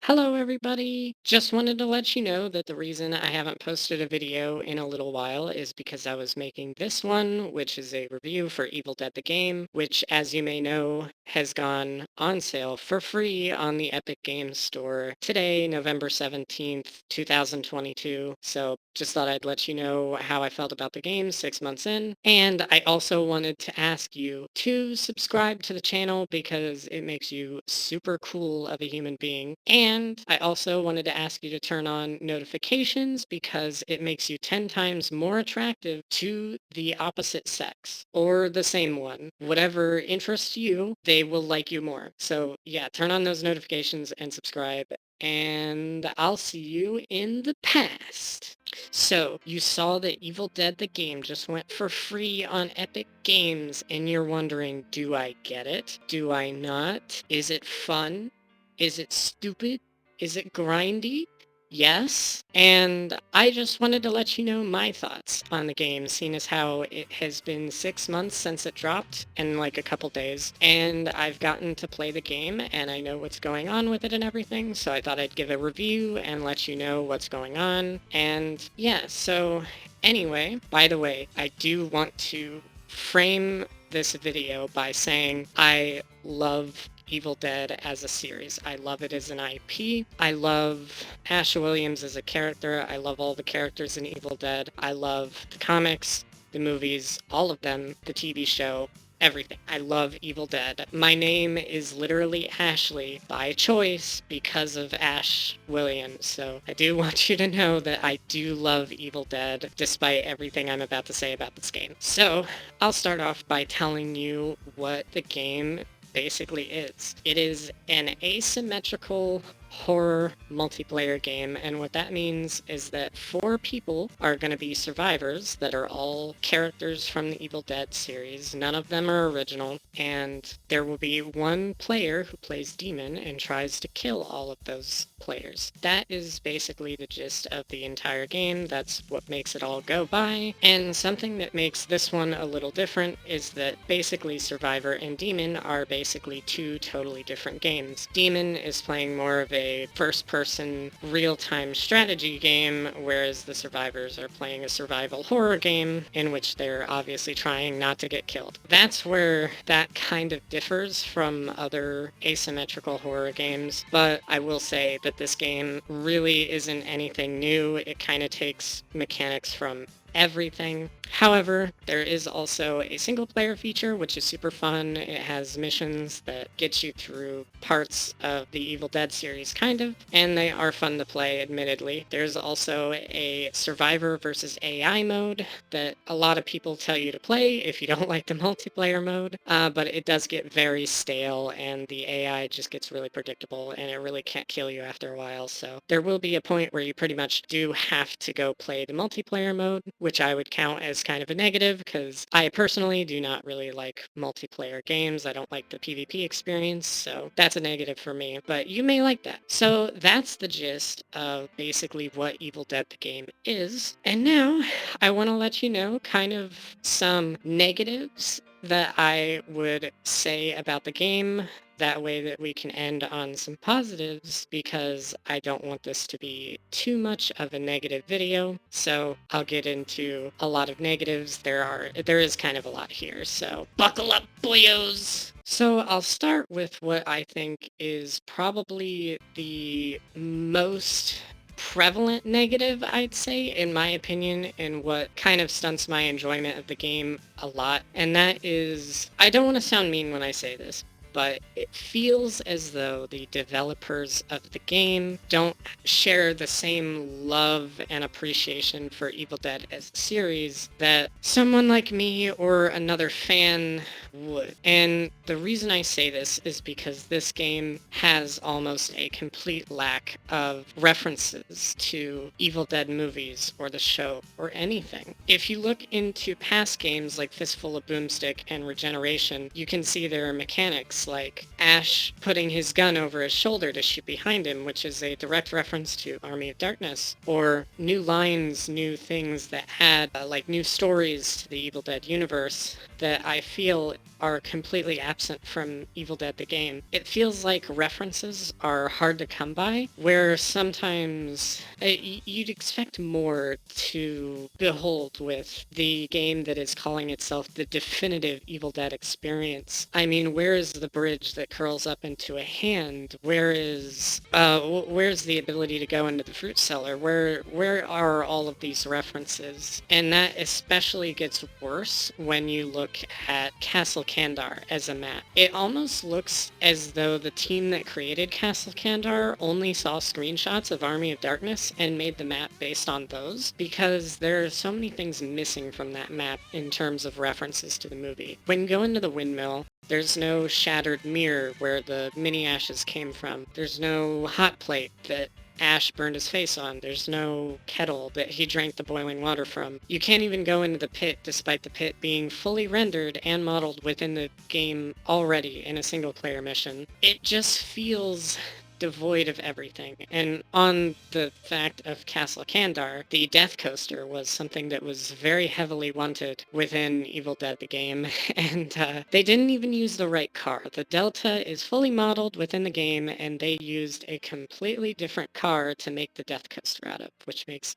Hello, everybody. Just wanted to let you know that the reason I haven't posted a video in a little while is because I was making this one, which is a review for Evil Dead the Game, which, as you may know, has gone on sale for free on the Epic Games Store today, November 17th, 2022. So just thought I'd let you know how I felt about the game 6 months in. And I also wanted to ask you to subscribe to the channel because it makes you super cool of a human being. And I also wanted to ask you to turn on notifications because it makes you 10 times more attractive to the opposite sex or the same one. Whatever interests you, they will like you more. So yeah, turn on those notifications and subscribe. And I'll see you in the past. So, you saw that Evil Dead the game just went for free on Epic Games, and you're wondering, do I get it? Do I not? Is it fun? Is it stupid? Is it grindy? Yes. And I just wanted to let you know my thoughts on the game, seeing as how it has been 6 months since it dropped in like a couple days. And I've gotten to play the game and I know what's going on with it and everything. So I thought I'd give a review and let you know what's going on. And yeah, so anyway, by the way, I do want to frame this video by saying I love Evil Dead as a series. I love it as an IP. I love Ash Williams as a character. I love all the characters in Evil Dead. I love the comics, the movies, all of them, the TV show, everything. I love Evil Dead. My name is literally Ashley by choice because of Ash Williams. So I do want you to know that I do love Evil Dead despite everything I'm about to say about this game. So I'll start off by telling you what the game basically is. It is an asymmetrical horror multiplayer game, and what that means is that 4 people are going to be survivors that are all characters from the Evil Dead series. None of them are original, and there will be 1 player who plays demon and tries to kill all of those players. That is basically the gist of the entire game. That's what makes it all go by. And something that makes this one a little different is that basically Survivor and Demon are basically 2 totally different games. Demon is playing more of a first-person real-time strategy game, whereas the survivors are playing a survival horror game in which they're obviously trying not to get killed. That's where that kind of differs from other asymmetrical horror games, but I will say that this game really isn't anything new. It kind of takes mechanics from everything. However, there is also a single player feature, which is super fun. It has missions that get you through parts of the Evil Dead series, kind of, and they are fun to play, admittedly. There's also a survivor versus AI mode that a lot of people tell you to play if you don't like the multiplayer mode, but it does get very stale and the AI just gets really predictable and it really can't kill you after a while. So there will be a point where you pretty much do have to go play the multiplayer mode, which I would count as kind of a negative because I personally do not really like multiplayer games. I don't like the PvP experience, so that's a negative for me, but you may like that. So that's the gist of basically what Evil Dead the game is. And now I want to let you know kind of some negatives that I would say about the game. That way that we can end on some positives because I don't want this to be too much of a negative video. So I'll get into a lot of negatives. There is kind of a lot here. So buckle up, boyos. So I'll start with what I think is probably the most prevalent negative, I'd say, in my opinion, and what kind of stunts my enjoyment of the game a lot. And that is, I don't want to sound mean when I say this, but it feels as though the developers of the game don't share the same love and appreciation for Evil Dead as a series that someone like me or another fan would. And the reason I say this is because this game has almost a complete lack of references to Evil Dead movies or the show or anything. If you look into past games like Fistful of Boomstick and Regeneration, you can see there are mechanics moments like Ash putting his gun over his shoulder to shoot behind him, which is a direct reference to Army of Darkness, or new lines, new things that had like new stories to the Evil Dead universe that I feel are completely absent from Evil Dead the game. It feels like references are hard to come by, where sometimes you'd expect more to behold with the game that is calling itself the definitive Evil Dead experience. I mean, where is the bridge that curls up into a hand? Where's the ability to go into the fruit cellar? Where are all of these references? And that especially gets worse when you look at Castle Kandar as a map. It almost looks as though the team that created Castle Kandar only saw screenshots of Army of Darkness and made the map based on those, because there are so many things missing from that map in terms of references to the movie. When you go into the windmill, there's no shattered mirror where the mini ashes came from. There's no hot plate that Ash burned his face on. There's no kettle that he drank the boiling water from. You can't even go into the pit despite the pit being fully rendered and modeled within the game already in a single player mission. It just feels devoid of everything. And on the fact of Castle Kandar, the Death Coaster was something that was very heavily wanted within Evil Dead the game, and they didn't even use the right car. The Delta is fully modeled within the game, and they used a completely different car to make the Death Coaster out of, which makes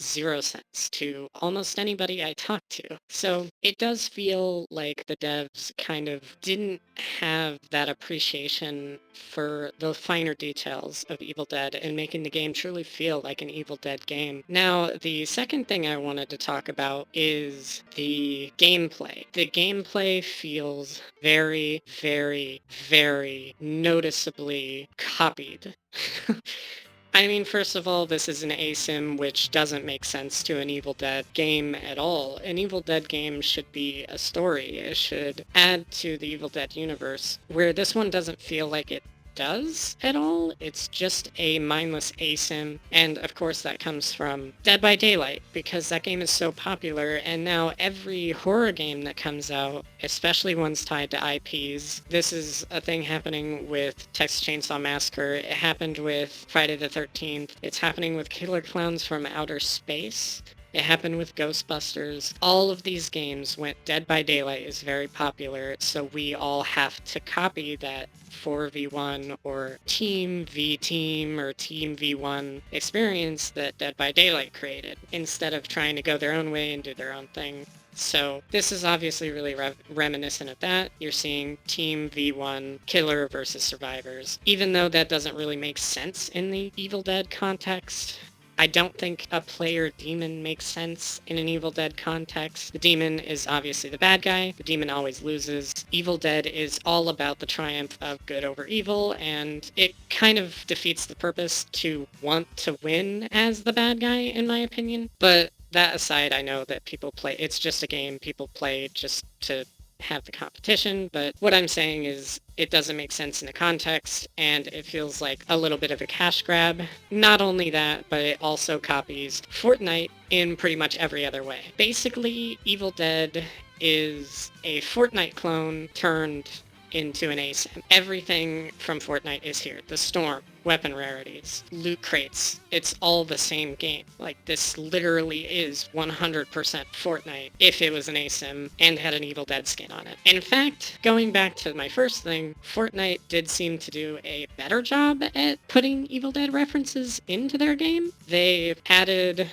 zero sense to almost anybody I talk to. So it does feel like the devs kind of didn't have that appreciation for the finer details of Evil Dead and making the game truly feel like an Evil Dead game. Now, the second thing I wanted to talk about is the gameplay. The gameplay feels very, very, very noticeably copied. I mean, first of all, this is an ASIM, which doesn't make sense to an Evil Dead game at all. An Evil Dead game should be a story. It should add to the Evil Dead universe, where this one doesn't feel like it does at all. It's just a mindless ASIM, and of course that comes from Dead by Daylight, because that game is so popular, and now every horror game that comes out, especially ones tied to IPs, this is a thing happening with Texas Chainsaw Massacre, it happened with Friday the 13th, it's happening with Killer Clowns from Outer Space, it happened with Ghostbusters. All of these games went Dead by Daylight is very popular, so we all have to copy that 4v1 or Team v Team or Team v1 experience that Dead by Daylight created, instead of trying to go their own way and do their own thing. So this is obviously really reminiscent of that. You're seeing Team v1, killer versus survivors. Even though that doesn't really make sense in the Evil Dead context, I don't think a player demon makes sense in an Evil Dead context. The demon is obviously the bad guy. The demon always loses. Evil Dead is all about the triumph of good over evil, and it kind of defeats the purpose to want to win as the bad guy, in my opinion. But that aside, I know that people play, it's just a game people play just to have the competition, but what I'm saying is it doesn't make sense in the context, and it feels like a little bit of a cash grab. Not only that, but it also copies Fortnite in pretty much every other way. Basically, Evil Dead is a Fortnite clone turned into an ASIM. Everything from Fortnite is here. The storm, weapon rarities, loot crates. It's all the same game. Like, this literally is 100% Fortnite if it was an ASIM and had an Evil Dead skin on it. In fact, going back to my first thing, Fortnite did seem to do a better job at putting Evil Dead references into their game. They've added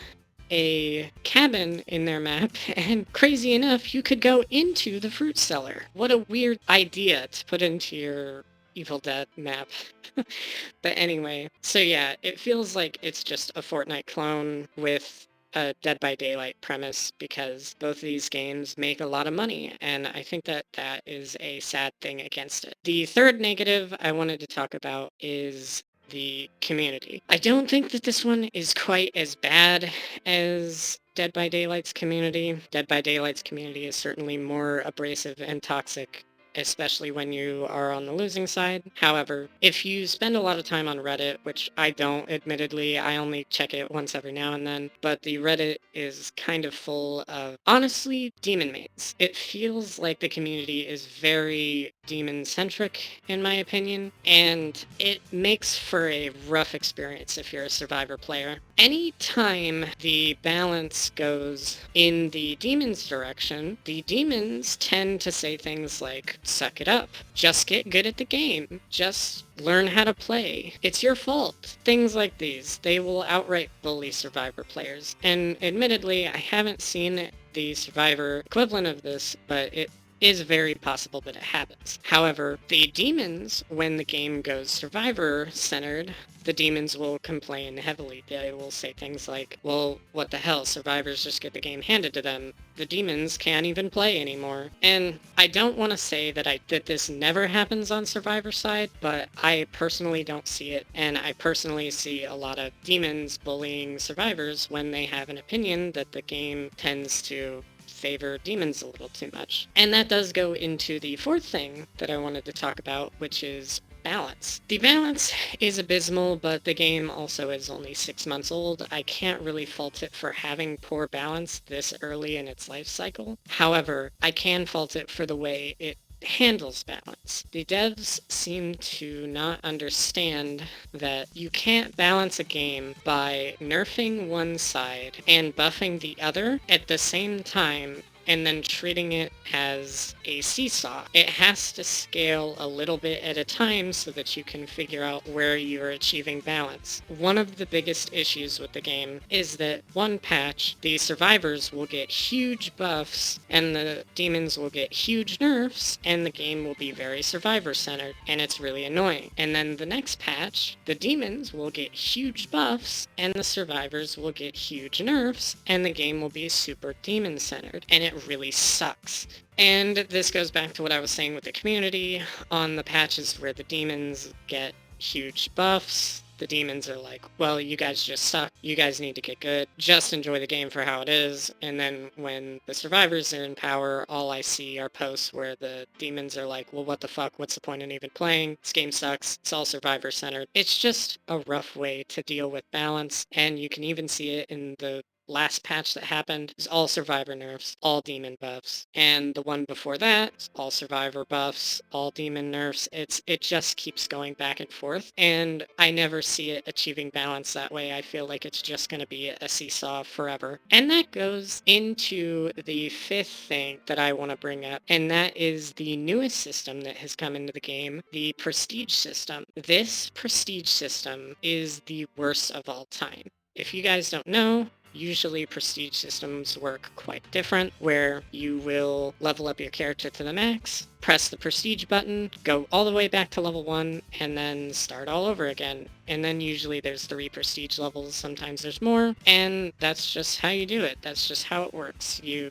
a cabin in their map, and crazy enough, you could go into the fruit cellar. What a weird idea to put into your Evil Dead map. But anyway, so yeah, it feels like it's just a Fortnite clone with a Dead by Daylight premise, because both of these games make a lot of money, and I think that that is a sad thing against it. The third negative I wanted to talk about is the community. I don't think that this one is quite as bad as Dead by Daylight's community. Dead by Daylight's community is certainly more abrasive and toxic, especially when you are on the losing side. However, if you spend a lot of time on Reddit, which I don't, admittedly, I only check it once every now and then, but the Reddit is kind of full of, honestly, demon mains. It feels like the community is very demon-centric, in my opinion, and it makes for a rough experience if you're a survivor player. Anytime the balance goes in the demon's direction, the demons tend to say things like, suck it up, just get good at the game, just learn how to play, it's your fault. Things like these. They will outright bully survivor players. And admittedly, I haven't seen the survivor equivalent of this, but it is very possible that it happens. However, the demons, when the game goes survivor-centered, the demons will complain heavily. They will say things like, well, what the hell, survivors just get the game handed to them. The demons can't even play anymore. And I don't want to say that this never happens on survivor side, but I personally don't see it, and I personally see a lot of demons bullying survivors when they have an opinion that the game tends to favor demons a little too much. And that does go into the fourth thing that I wanted to talk about, which is balance. The balance is abysmal, but the game also is only 6 months old. I can't really fault it for having poor balance this early in its life cycle. However, I can fault it for the way it handles balance. The devs seem to not understand that you can't balance a game by nerfing one side and buffing the other at the same time and then treating it as a seesaw. It has to scale a little bit at a time so that you can figure out where you're achieving balance. One of the biggest issues with the game is that one patch, the survivors will get huge buffs and the demons will get huge nerfs, and the game will be very survivor-centered, and it's really annoying. And then the next patch, the demons will get huge buffs and the survivors will get huge nerfs, and the game will be super demon-centered, and it really sucks. And this goes back to what I was saying with the community. On the patches where the demons get huge buffs, the demons are like, well, you guys just suck, you guys need to get good, just enjoy the game for how it is. And then when the survivors are in power, all I see are posts where the demons are like, well, what the fuck, what's the point in even playing, this game sucks, it's all survivor centered. It's just a rough way to deal with balance, and you can even see it in the last patch that happened. Is all survivor nerfs, all demon buffs. And the one before that, all survivor buffs, all demon nerfs. It just keeps going back and forth, and I never see it achieving balance that way. I feel like it's just going to be a seesaw forever. And that goes into the fifth thing that I want to bring up, and that is the newest system that has come into the game, the prestige system. This prestige system is the worst of all time. If you guys don't know, usually prestige systems work quite different, where you will level up your character to the max, press the prestige button, go all the way back to level 1, and then start all over again. And then usually there's 3 prestige levels, sometimes there's more, and that's just how you do it. That's just how it works. You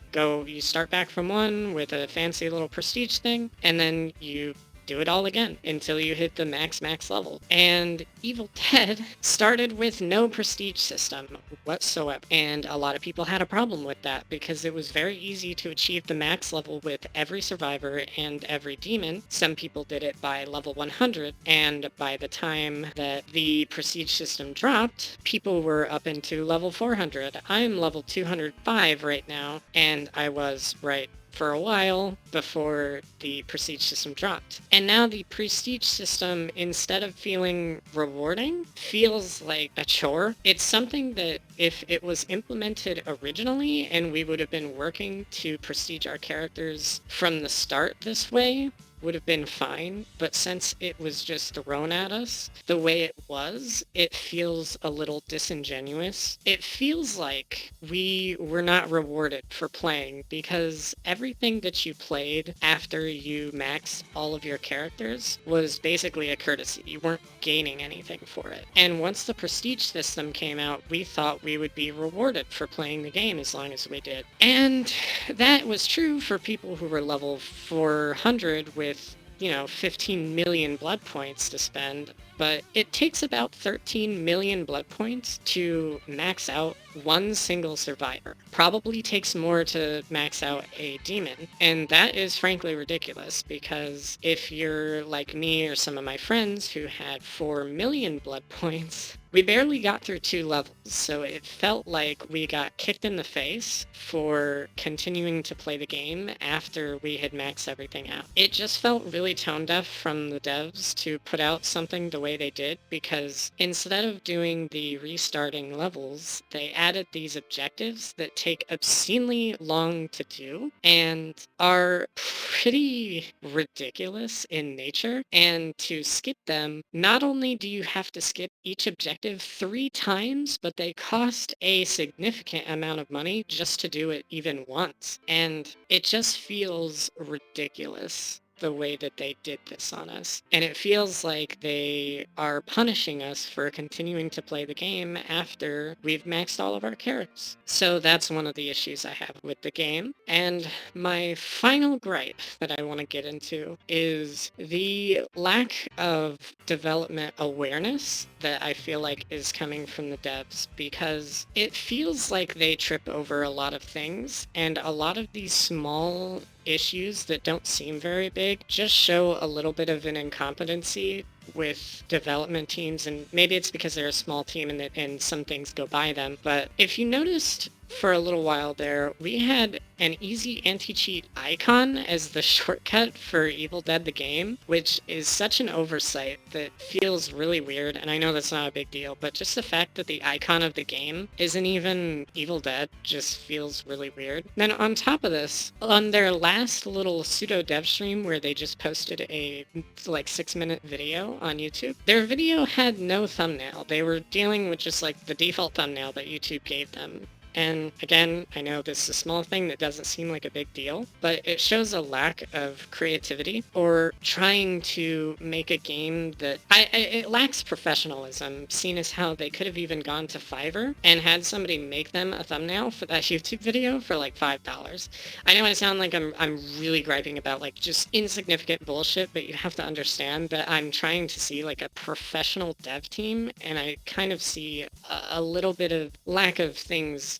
start back from 1 with a fancy little prestige thing, and then you do it all again until you hit the max level. And Evil Dead started with no prestige system whatsoever, and a lot of people had a problem with that because it was very easy to achieve the max level with every survivor and every demon. Some people did it by level 100, and by the time that the prestige system dropped, people were up into level 400. I'm level 205 right now, and I was right for a while before the prestige system dropped. And now the prestige system, instead of feeling rewarding, feels like a chore. It's something that if it was implemented originally and we would have been working to prestige our characters from the start this way, would have been fine, but since it was just thrown at us the way it was, it feels a little disingenuous. It feels like we were not rewarded for playing, because everything that you played after you maxed all of your characters was basically a courtesy. You weren't gaining anything for it. And once the prestige system came out, we thought we would be rewarded for playing the game as long as we did. And that was true for people who were level 400 with 15 million blood points to spend. but it takes about 13 million blood points to max out one single survivor. Probably takes more to max out a demon, and that is frankly ridiculous because if you're like me or some of my friends who had 4 million blood points, we barely got through 2 levels, so it felt like we got kicked in the face for continuing to play the game after we had maxed everything out. It just felt really tone deaf from the devs to put out something the way they did, because instead of doing the restarting levels, they added these objectives that take obscenely long to do and are pretty ridiculous in nature. And to skip them, not only do you have to skip each objective 3 times, but they cost a significant amount of money just to do it even once. And it just feels ridiculous the way that they did this on us. And it feels like they are punishing us for continuing to play the game after we've maxed all of our characters. So that's one of the issues I have with the game. And my final gripe that I want to get into is the lack of development awareness that I feel like is coming from the devs, because it feels like they trip over a lot of things, and a lot of these small issues that don't seem very big just show a little bit of an incompetency with development teams, and maybe it's because they're a small team and some things go by them. But if you noticed, for a little while there, we had an easy anti-cheat icon as the shortcut for Evil Dead the game, which is such an oversight that feels really weird. And I know that's not a big deal, but just the fact that the icon of the game isn't even Evil Dead just feels really weird. Then on top of this, on their last little pseudo dev stream where they just posted a like 6-minute video on YouTube, their video had no thumbnail. They were dealing with just like the default thumbnail that YouTube gave them. And again, I know this is a small thing that doesn't seem like a big deal, but it shows a lack of creativity or trying to make a game that it lacks professionalism, seen as how they could have even gone to Fiverr and had somebody make them a thumbnail for that YouTube video for like $5. I know I sound like I'm really griping about like just insignificant bullshit, but you have to understand that I'm trying to see like a professional dev team, and I kind of see a little bit of lack of things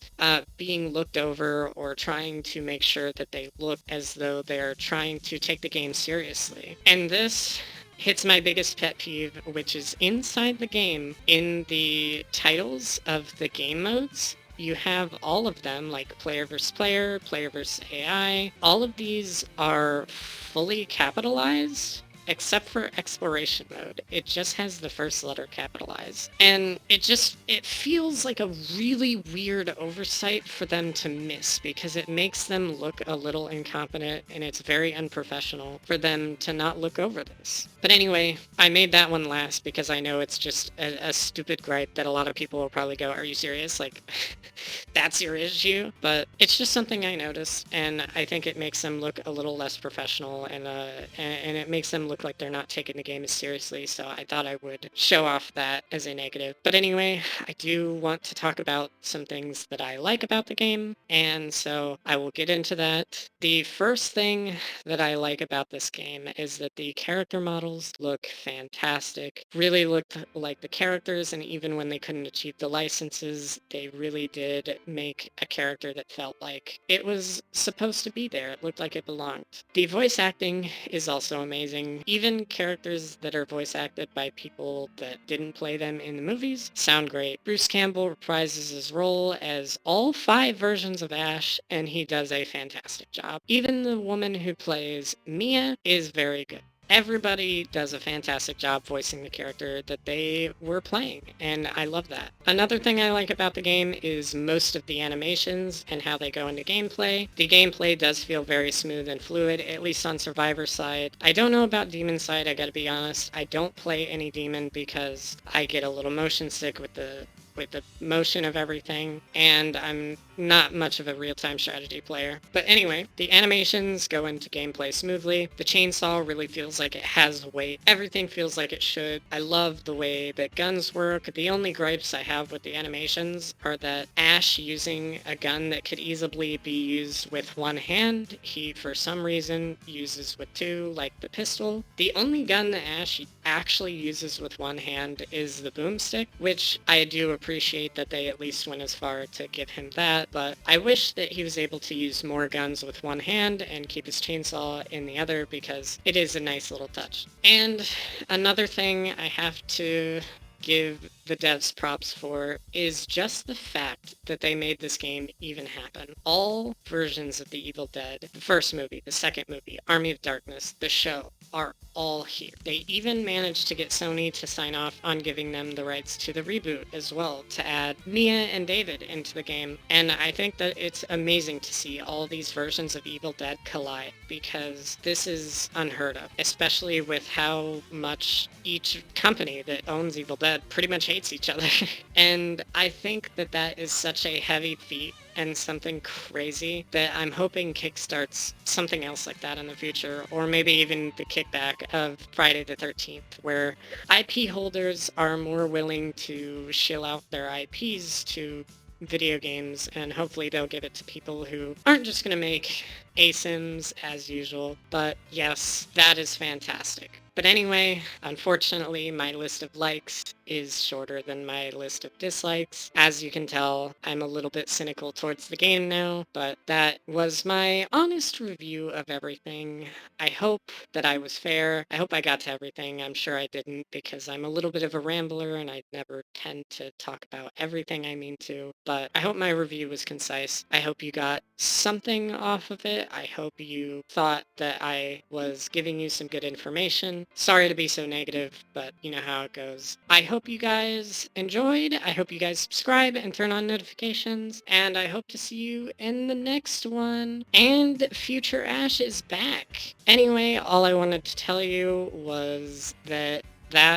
being looked over, or trying to make sure that they look as though they're trying to take the game seriously. And this hits my biggest pet peeve, which is inside the game, in the titles of the game modes. You have all of them, like player versus player, player versus AI. All of these are fully capitalized, except for exploration mode. It just has the first letter capitalized. And it feels like a really weird oversight for them to miss, because it makes them look a little incompetent, and it's very unprofessional for them to not look over this. But anyway, I made that one last because I know it's just a stupid gripe that a lot of people will probably go, are you serious? Like, that's your issue? But it's just something I noticed, and I think it makes them look a little less professional, and it makes them look like they're not taking the game as seriously, so I thought I would show off that as a negative. But anyway, I do want to talk about some things that I like about the game, and so I will get into that. The first thing that I like about this game is that the character models look fantastic, really look like the characters, and even when they couldn't achieve the licenses, they really did make a character that felt like it was supposed to be there. It looked like it belonged. The voice acting is also amazing. Even characters that are voice acted by people that didn't play them in the movies sound great. Bruce Campbell reprises his role as all 5 versions of Ash, and he does a fantastic job. Even the woman who plays Mia is very good. Everybody does a fantastic job voicing the character that they were playing, and I love that. Another thing I like about the game is most of the animations and how they go into gameplay. The gameplay does feel very smooth and fluid, at least on Survivor side. I don't know about Demon side, I gotta be honest. I don't play any Demon because I get a little motion sick with the with the motion of everything, and I'm not much of a real-time strategy player. But anyway, the animations go into gameplay smoothly. The chainsaw really feels like it has weight. Everything feels like it should. I love the way that guns work. The only gripes I have with the animations are that Ash using a gun that could easily be used with one hand, he for some reason uses with two, like the pistol. The only gun that Ash actually uses with one hand is the boomstick, which I do appreciate that they at least went as far to give him that, but I wish that he was able to use more guns with one hand and keep his chainsaw in the other, because it is a nice little touch. And another thing I have to give the devs props for is just the fact that they made this game even happen. All versions of The Evil Dead, the first movie, the second movie, Army of Darkness, the show, are all here. They even managed to get Sony to sign off on giving them the rights to the reboot as well, to add Mia and David into the game. And I think that it's amazing to see all these versions of Evil Dead collide, because this is unheard of, especially with how much each company that owns Evil Dead pretty much hates each other. And I think that that is such a heavy feat and something crazy that I'm hoping kickstarts something else like that in the future, or maybe even the kickback of Friday the 13th, where IP holders are more willing to shill out their IPs to video games, and hopefully they'll give it to people who aren't just going to make ASIMs as usual. But yes, that is fantastic. But anyway, unfortunately, my list of likes is shorter than my list of dislikes. As you can tell, I'm a little bit cynical towards the game now, but that was my honest review of everything. I hope that I was fair. I hope I got to everything. I'm sure I didn't, because I'm a little bit of a rambler and I never tend to talk about everything I mean to, but I hope my review was concise. I hope you got something off of it. I hope you thought that I was giving you some good information. Sorry to be so negative, but you know how it goes. I hope you guys enjoyed. I hope you guys subscribe and turn on notifications, and I hope to see you in the next one. And Future Ash is back. Anyway, all I wanted to tell you was that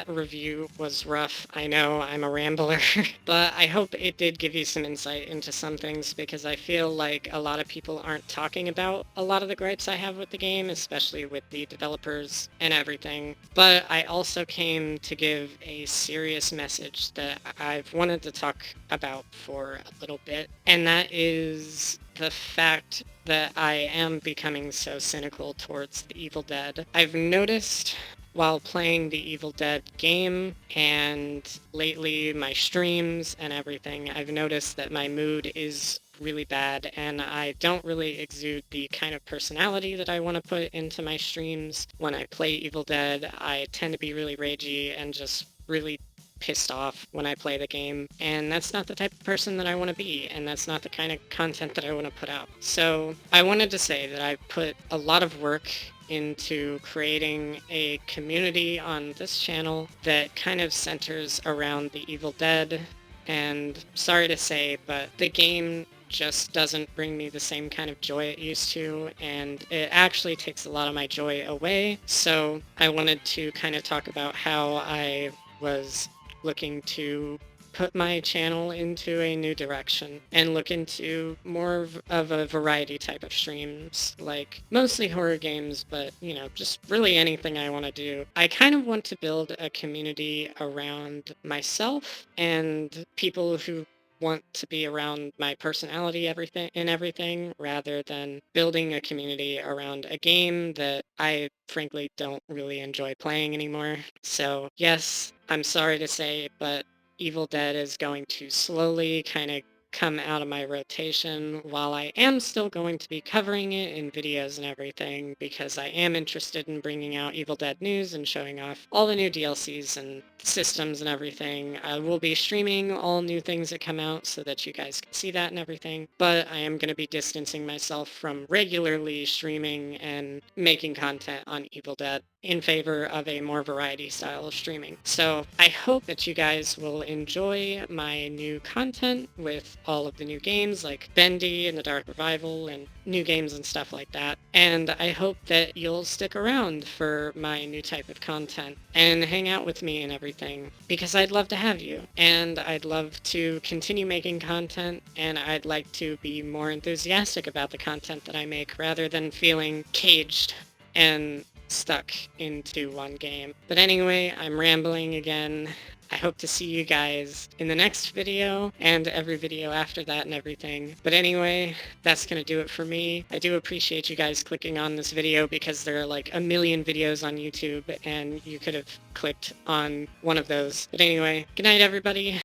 review was rough. I know I'm a rambler, but I hope it did give you some insight into some things, because I feel like a lot of people aren't talking about a lot of the gripes I have with the game, especially with the developers and everything. But I also came to give a serious message that I've wanted to talk about for a little bit, and that is the fact that I am becoming so cynical towards the Evil Dead. I've noticed while playing the Evil Dead game, and lately my streams and everything, I've noticed that my mood is really bad, and I don't really exude the kind of personality that I want to put into my streams. When I play Evil Dead, I tend to be really ragey and just really pissed off when I play the game, and that's not the type of person that I want to be, and that's not the kind of content that I want to put out. So I wanted to say that I put a lot of work into creating a community on this channel that kind of centers around the Evil Dead, and sorry to say, but the game just doesn't bring me the same kind of joy it used to, and it actually takes a lot of my joy away. So I wanted to kind of talk about how I was looking to put my channel into a new direction and look into more of a variety type of streams, like mostly horror games, but you know, just really anything I want to do. I kind of want to build a community around myself and people who want to be around my personality everything, rather than building a community around a game that I frankly don't really enjoy playing anymore. So yes, I'm sorry to say, but Evil Dead is going to slowly kind of come out of my rotation, while I am still going to be covering it in videos and everything, because I am interested in bringing out Evil Dead news and showing off all the new DLCs and systems and everything. I will be streaming all new things that come out so that you guys can see that and everything, but I am going to be distancing myself from regularly streaming and making content on Evil Dead in favor of a more variety style of streaming. So I hope that you guys will enjoy my new content with all of the new games like Bendy and the Dark Revival and new games and stuff like that. And I hope that you'll stick around for my new type of content and hang out with me and everything, because I'd love to have you. And I'd love to continue making content, and I'd like to be more enthusiastic about the content that I make rather than feeling caged and stuck into one game. But anyway, I'm rambling again. I hope to see you guys in the next video and every video after that and everything. But anyway, that's going to do it for me. I do appreciate you guys clicking on this video because there are like a million videos on YouTube and you could have clicked on one of those. But anyway, good night everybody.